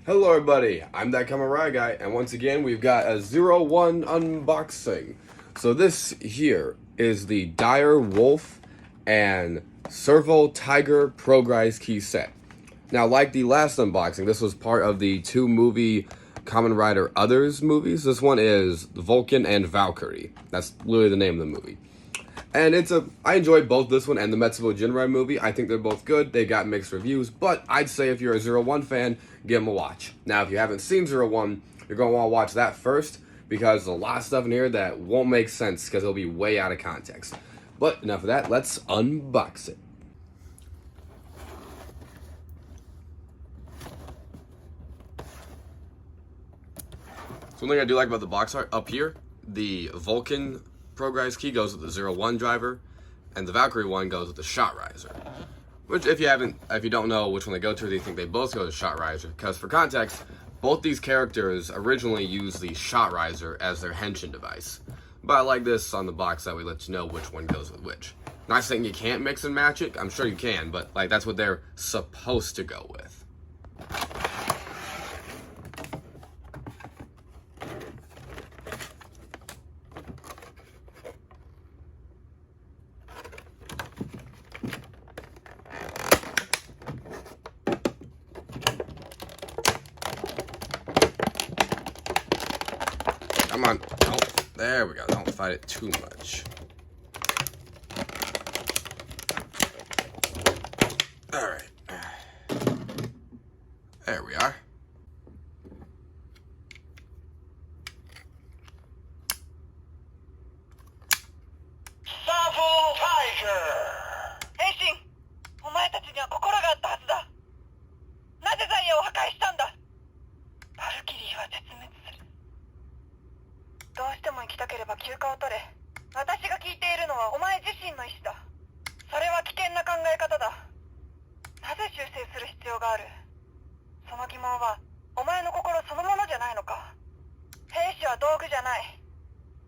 Hello everybody, I'm that Kamarai guy, and once again we've got a 01 unboxing. So this here is the Dire Wolf and Serval Tiger progrise key set. Now, like the last unboxing, this was part of the two movie Kamen Rider Others movies. This one is Vulcan and Valkyrie. That's literally the name of the movie. And I enjoyed both this one and the Metsubo Jinrai movie. I think they're both good. They got mixed reviews, but I'd say if you're a 01 fan, give them a watch. Now, if you haven't seen 01, you're going to want to watch that first because there's a lot of stuff in here that won't make sense because it'll be way out of context. But enough of that, let's unbox it. So one thing I do like about the box art up here, the Vulcan progrise key goes with the 01 driver, and the Valkyrie one goes with the Shot Riser. Which, if you don't know which one they go to, you think they both go to Shot Riser. Because for context, both these characters originally used the Shot Riser as their henshin device. But I like this on the box that we let you know which one goes with which. Not saying you can't mix and match it. I'm sure you can, but like that's what they're supposed to go with. Come on. Oh, there we go. Don't fight it too much. Alright. There we are. Serval Tiger! 変身！お前たちには心があったはずだ。なぜザイヤを破壊したんだ。バルキリーは絶滅する。どうしても行きたければ休暇を取れ。私が聞いているのはお前自身の意志だ。それは危険な考え方だ。なぜ修正する必要がある。その疑問はお前の心そのものじゃないのか。兵士は道具じゃない。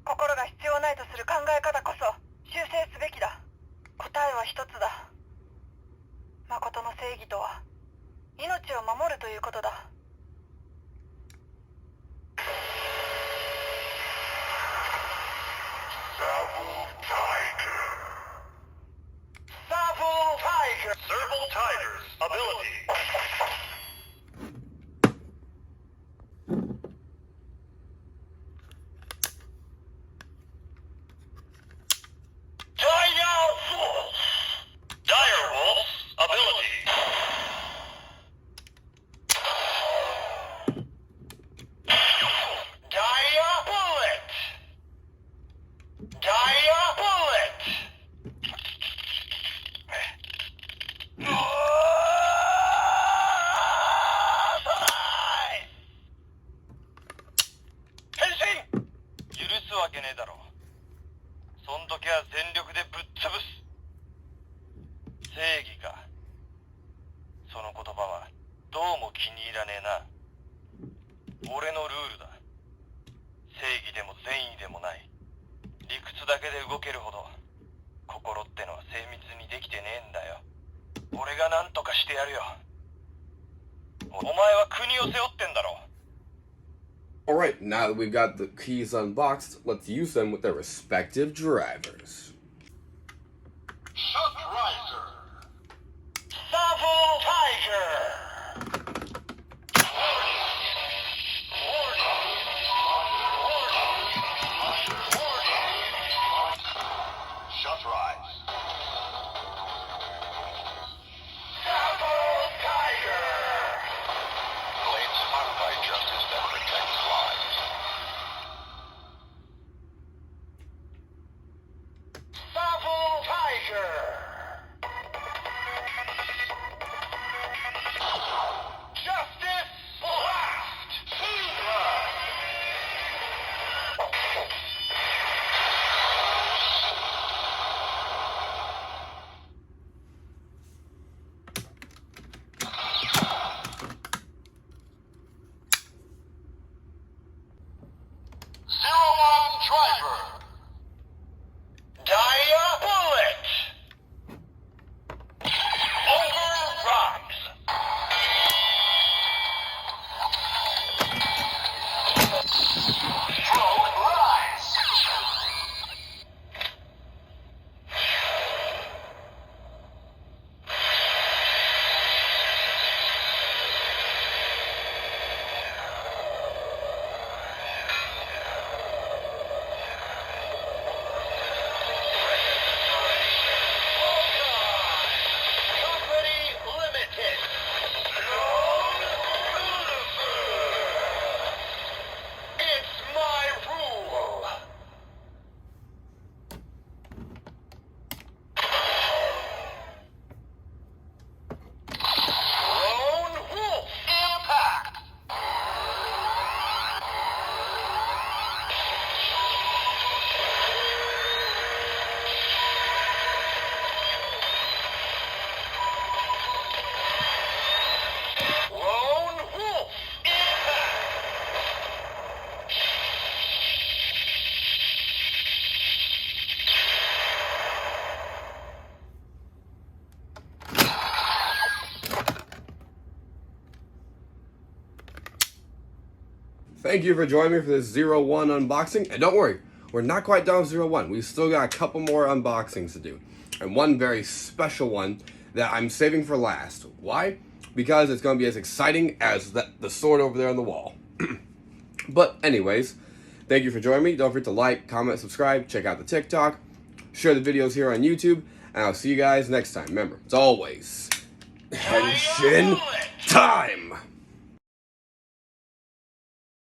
心が必要ないとする考え方こそ修正すべきだ。答えは一つだ。誠の正義とは命を守るということだ。Serval Tiger's ability. Dire Wolf's ability. Dire Bullet. Dire Bullet.変身！許すわけねえだろ。そん時は全力でぶっ潰す。正義か。その言葉はどうも気に入らねえな。俺のルールだ。正義でも善意でもない。理屈だけで動けるほど心ってのは精密にできてねえんだよ。俺が何とかしてやるよ。お前は国を背負ってんだろ。Alright, now that we've got the keys unboxed, let's use them with their respective drivers. Shot Riser. Serval Tiger. Shot Rise. Serval Tiger. Blades spun by justice that protects lives. Serval Tiger. thank you for joining me for this 01 unboxing. And don't worry, we're not quite done with 01. We've still got a couple more unboxings to do. And one very special one that I'm saving for last. Why? Because it's going to be as exciting as the sword over there on the wall. But anyways, thank you for joining me. Don't forget to like, comment, subscribe, check out the TikTok, share the videos here on YouTube, and I'll see you guys next time. Remember, it's always Henshin time!